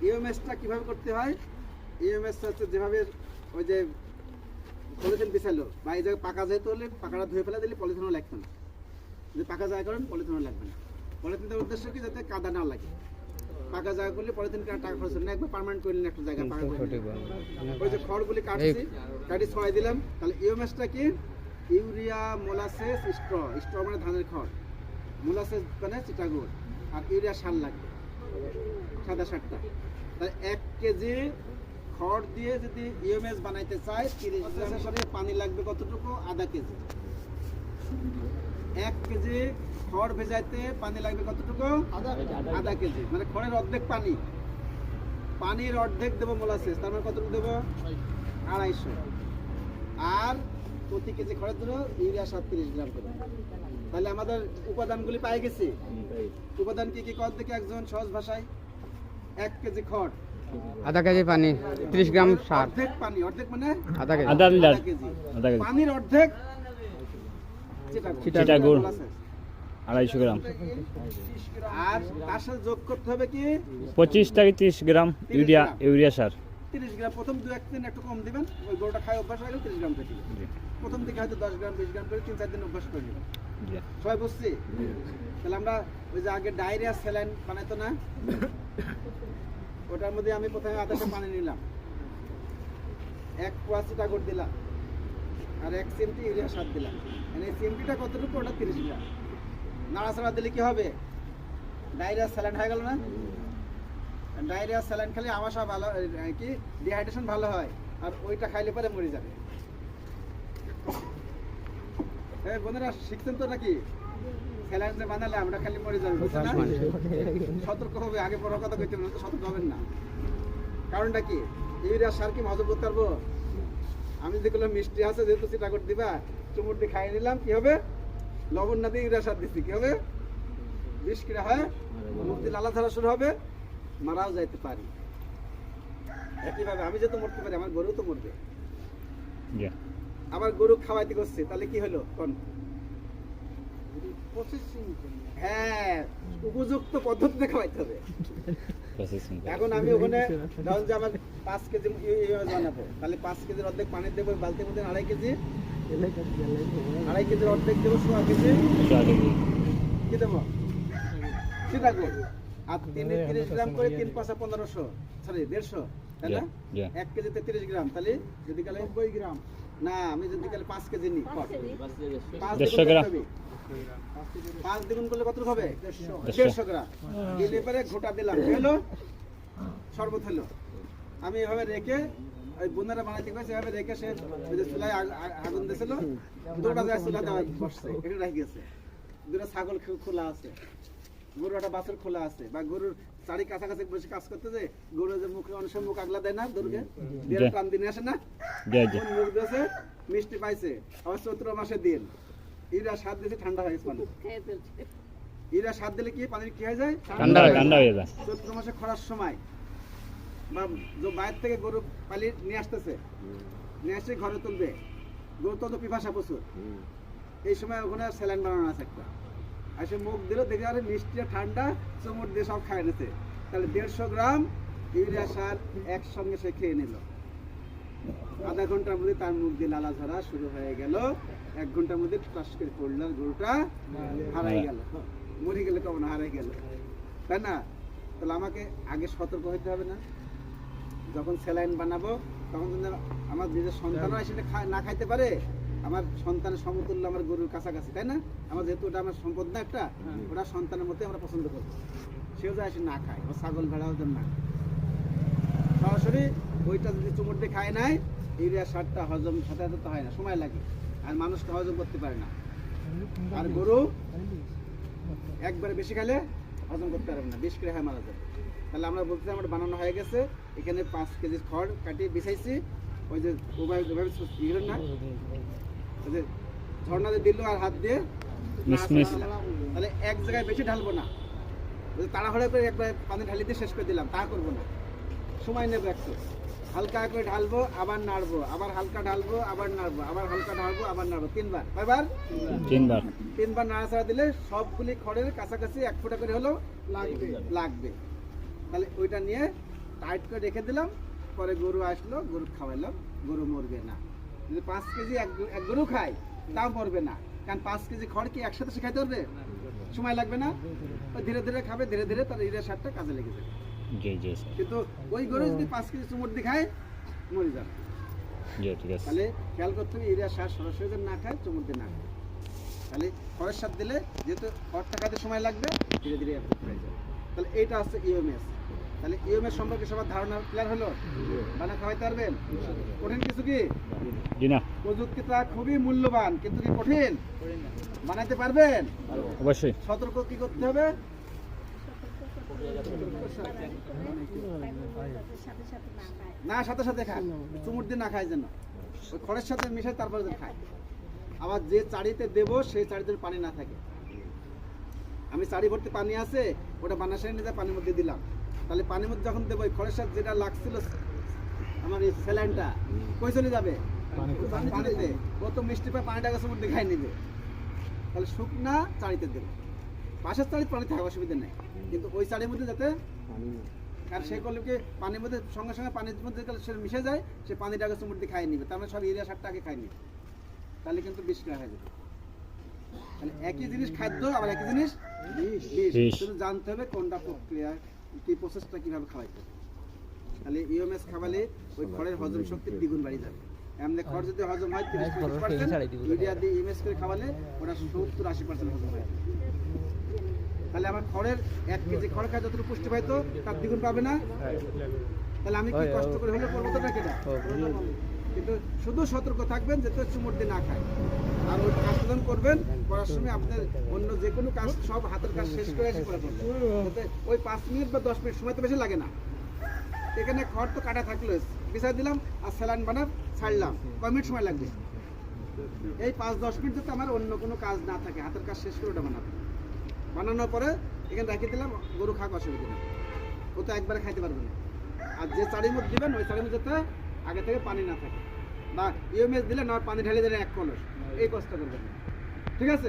ইএমএসটা কিভাবে করতে হয়? ইএমএস হচ্ছে যেভাবে ওই যে পলিথিন বিছালো বা এই জায়গায় পাকা যেহেতু হলে পাকাটা ধুয়ে ফেলে দিলে পলিথিনও লাগবে না, যদি পাকা জায়গা করেন পলিথিনও লাগবে না। পলিথিনের উদ্দেশ্য কি? যাতে কাদা না লাগে। পাকা জায়গা করলে পলিথিন কেনার টাকা খরচ না, একবার পার্মানেন্ট করলেন একটা জায়গা পাকা করে। ওই যে খড়গুলি কাটছি, কাটি ছড়াই দিলাম, তাহলে ইএমএসটা কি? ইউরিয়া মোলাসেস স্ট্র, স্ট্র মানে ধানের খড়, মোলাসেস মানে চিটাগুড়, আর ইউরিয়া সার লাগবে সাদা সারটা। তাহলে 1 কেজি খড় দিয়ে যদি ইএমএস বানাইতে চাই 30 গ্রামের সাথে পানি লাগবে কতটুকু? আধা কেজি। 1 কেজি খড় ভেজাইতে পানি লাগবে কতটুকু? আধা কেজি, মানে খড়ের অর্ধেক পানি, পানির অর্ধেক দেবো মোলাসেস, তার মানে কতটুকু দেবো? 250। আর প্রতি কেজি খড়ের জন্য ইউরিয়া 30 গ্রাম করে। তাহলে আমাদের উপাদানগুলি পাই গেছি। উপাদান কি কি কর দেখে একজন সহজ ভাষায়? 1 কেজি খড়, আধা কেজি পানি, 30 গ্রাম সার, অর্ধেক পানি, অর্ধেক মানে আধা কেজি, আধা কেজি পানির অর্ধেক চিটাগুড় 250 গ্রাম, আর তার সাথে যোগ করতে হবে কি? 25 থেকে 30 গ্রাম ইউরিয়া সার। 30 গ্রাম প্রথম 2-1 দিন একটু কম দিবেন, ওই গরুটা খায় অভ্যাস হয়ে গেলে 30 গ্রাম থেকে প্রথম দিকে হয়তো 10 গ্রাম 20 গ্রাম করে 3-4 দিন অভ্যাস করে নেবেন। সবাই বুঝছি? তাহলে আমরা ওই যে আগে ডায়রিয়া স্যালাইন বানাইতো না, ওটার মধ্যে আমি প্রথমে আদাটা পানি নিলাম, 1 পোয়া চিটাগুড় দিলাম, আর 1 চিমটি ইউরিয়া সার দিলাম। মানে এই চিমটিটা কতটুকু? ওটা 30 গ্রাম। নাড়াচাড়া দিলে কি হবে? ডায়রিয়া স্যালাইন হয়ে গেল না? ডায়রিয়া স্যালাইন খেলে আমাশা ভালো, কি ডিহাইড্রেশন ভালো হয়, আর ওইটা খাইলে পরে মরে যাবে। এই বন্ধুরা শিখছেন তো নাকি? স্যালাইন যে বানালে আমরা খালি মরে যাবে, বুঝছেন না? সতর্ক হবে, আগে বড় কথা কইতে না, সতর্ক হবেন না। কারণটা কি? ইউরিয়া সার কি হজম করতে পারবো? আমি যেগুলো মিষ্টি আছে যেহেতু চিটাগুড় দিবা, চুমুর দিয়ে খাইয়ে নিলাম, কি হবে? লবণ না দিয়ে ইউরিয়া সার দিচ্ছি, কি হবে? বিষ কিরা হয়, মুখ দিয়ে লালা ধারা শুরু হবে, মারাও যাইতে পারি। একইভাবে আমি যেহেতু মরতে পারি, আমার গরু তো মরবে। আবার গরু খাওয়াইতে করছে, তাহলে কি হলো? কোন হ্যাঁ, উপযুক্ত পদ্ধতিতে খাওয়াইতে হবে। এখন আমি ওখানে ধরুন যে আমার 5 কেজি বানাবো, তাহলে 5 কেজির অর্ধেক পানি দেবো বালতির মধ্যে, 2.5 কেজি, 2.5 কেজির অর্ধেক দেবো 1.5 কেজি, কি দেবো? চিটাগুড়। আর 30 গ্রাম করে 3 5 1500, সরি 150, তাই না? 1 কেজিতে 30 গ্রাম, তাহলে যদি কালে 90 গ্রাম না, আমি যদি কালে 5 কেজি নিই, 150 গ্রাম, 5 দ্বিগুণ করলে কত হবে? 150 গ্রাম। দিলে পরে ঘোটা দিলাম, কি হলো? শরবত হলো। আমি এভাবে রেখে ওই বোনেরা বানাইতে গেছে, এভাবে রেখে সে ওই যে চুলায় আগুন দিয়েছিল, 2টা যায় চুলা দেওয়া বসছে, এটা রেখে গেছে। 2টা ছাগল খোলা আছে, গরুর একটা বাছুর খোলা আছে, বা গরুর চারি কাছাকাছি বসে কাজ করতে যে গরু যে মুখে অনেক সময় মুখ আগলা দেয় না, গরুকে দিয়ে টান দিনে আসে না, মুখ দিয়েছে, মিষ্টি পাইছে। আবার চৈত্র মাসে দিন ইউরিয়া সার দিয়েছে, ঠান্ডা হয়ে গেছে পানি। ইউরিয়া সার দিলে কি পানি কি হয়ে যায়? ঠান্ডা হয়ে যায়। চৈত্র মাসে খরার সময় বা বাইরে থেকে গরু পালি নিয়ে আসতেছে, নিয়ে আসে ঘরে তুলবে, গরু তো পিপাসা প্রচুর, এই সময় ওখানে স্যালাইন বানানো আছে একটা, আর সে মুখ দিল, দেখে আরে মিষ্টি ঠান্ডা, চুমুর দিয়ে সব খাই নিতে। তাহলে 150 গ্রাম ইউরিয়া সার একসঙ্গে সে খেয়ে নিল। আধা ঘন্টার মধ্যে তার মুখ দিয়ে লালা ঝরা শুরু হয়ে গেল। 1 ঘন্টার মধ্যে টাস করে পড়ল, গরুটা হারাই গেল, মরে গেলে কখন হারাই গেল, তাই না? তাহলে আমাকে আগে সতর্ক হইতে হবে না? যখন স্যালাইন বানাবো তখন যদি আমার নিজের সন্তানরা সেটা না খাইতে পারে, আমার সন্তানের সমতুল্য আমার গরুর কাছাকাছি, তাই না? আমার যেহেতু ওটা আমার সম্পদ না একটা, ওটা সন্তানের মধ্যে আমরা পছন্দ করবো। সেও যায় এসে না খায়, ও ছাগল ভেড়াও যেন না খায়, সরাসরি ওইটা যদি চুমুর দিয়ে খায় নাই, ইউরিয়া সারটা হজম সাথে সাথে হয় না, সময় লাগে, আর মানুষটা হজম করতে পারে না। আর গরু একবারে বেশি খেলে হজম করতে পারবে না, বেশ করে হয় মারা যাবে। তাহলে আমরা বলতে আমার বানানো হয়ে গেছে। এখানে 5 কেজির খড় কাটিয়ে বিছাইছি, ওই যে ওইভাবে না, ওই যে ঝর্ণাতে দিল আর হাত দিয়ে, তাহলে এক জায়গায় বেশি ঢালবো না, তাড়াহুড়ো করে একবার পানি ঢালি দিয়ে শেষ করে দিলাম, তা করবো না, সময় নেবো একটু, হালকা করে ঢালবো, আবার নাড়বো, আবার হালকা ঢালবো, আবার নাড়বো, আবার হালকা ঢালবো, আবার নাড়বো, 3 বার। কয়বার? 3 বার নাড়াচাড়া দিলে সবগুলি খড়ের কাছাকাছি 1 ফুটা করে হলেও লাগবে। তাহলে ওইটা নিয়ে টাইট করে রেখে দিলাম, পরে গরু আসলো, গরু খাওয়াইলাম, গরু মরবে না। যদি 5 কেজি এক গরু খায় তাও মরবে না, কারণ 5 কেজি খড় কি একসাথে সে খাইতে পারবে? সময় লাগবে না? ওই ধীরে ধীরে খাবে, ধীরে ধীরে তার ইউরিয়া সারটা কাজে লেগে যাবে। জি জি স্যার। কিন্তু ওই গরু যদি 5 কেজি চুমুর দিয়ে খায় মরে যাবে। জি ঠিক আছে। তাহলে খেয়াল করতে হবে ইউরিয়া সার সরাসরি যেন না খায়, চুমুর দিয়ে না খায়। তাহলে খড়ের সার দিলে যেহেতু খড়টা খাইতে সময় লাগবে, ধীরে ধীরে হয়ে যাবে। তাহলে এইটা হচ্ছে ইউএমএস। তাহলে ইউএমএস সম্পর্কে সবার ধারণা ক্লিয়ার হলো? বানা খাওয়াইতে পারবেন? কঠিন কিছু কি? জি না, প্রযুক্তিটা খুবই মূল্যবান, কিন্তু কি কঠিন? বানাইতে পারবেন? অবশ্যই। সতর্ক কি করতে হবে? না, সাথে সাথে খায়, চুমুর দিয়ে না খায় যেন, ওই খড়ের সাথে মিশায় তারপরে যেন খায়। আবার যে চাড়িতে দেবো সেই চাড়িতে পানি না থাকে। আমি চাড়ি ভর্তি পানি আছে, ওটা বানাসাই নিয়ে পানির মধ্যে দিলাম, তাহলে পানির মধ্যে যখন দেবো ওই খড়ের সাথে যেটা লাগছিল আমার এই স্যালাইনটা কই চলে যাবে? পানিতে। ও তো মিষ্টি পায়, পানিটা গাছের মধ্যে খাই নেবে। তাহলে শুকনা চাড়িতে দেবো, পাশের চাড়িতে পানি থাকে অসুবিধা নেই, কিন্তু ওই চাড়ির মধ্যে যাতে, আর সেই করলে কি পানির মধ্যে সঙ্গে সঙ্গে পানির মধ্যে সে মিশে যায়, সে পানিটা গাছের মধ্যে খাই নিবে, তার মানে সব ইউরিয়া সারটা আগে খাই নিবে, তাহলে কিন্তু বিষ হয়ে যাবে। তাহলে একই জিনিস খাদ্য, আবার একই জিনিস বিষ। শুধু জানতে হবে কোনটা প্রক্রিয়া, কি প্রসেসটা কিভাবে খাওয়াইতে হবে। তাহলে ইউএমএস খাওয়ালে ওই খড়ের হজম শক্তি দ্বিগুণ বাড়িয়ে যাবে। এমনি খড় যদি হজম হয় 30-35%, ইউরিয়া দিয়ে ইউএমএস করে খাওয়ালে ওটা 70-80% হজম হয়। তাহলে আমার খড়ের 1 কেজি খড় খায় যতটুকু পুষ্টি পাইতো তার দ্বিগুণ পাবে না? তাহলে আমি কি কষ্ট করে হলে করবো তো না কেটা? কিন্তু শুধু সতর্ক থাকবেন যাতে চুমুর দিয়ে না খায়। আর ওই কাজটা যখন করবেন, করার সময় আপনার অন্য যে কোনো কাজ সব হাতের কাজ শেষ করে এসে করে ফেলবেন, যাতে ওই 5 মিনিট বা 10 মিনিট সময় তো বেশি লাগে না। এখানে খড় তো কাটা থাকলো, বিছাই দিলাম আর স্যালাইন বানাব, ছাড়লাম, কয় মিনিট সময় লাগবে? এই 5-10 মিনিট যাতে আমার অন্য কোনো কাজ না থাকে, হাতের কাজ শেষ করে ওটা বানাবো। বানানোর পরে এখানে রেখে দিলাম, গরু খাওয়া অসুবিধা নেই, ও তো একবারে খাইতে পারবে না। আর যে চাড়ির মধ্যে দিবেন ওই চাড়ির মধ্যে যাতে আগে থেকে পানি না থাকে, বা ইউএমএস দিলে না পানি ঢেলে দিলেন 1 কলস, এই কষ্ট করবেন, ঠিক আছে?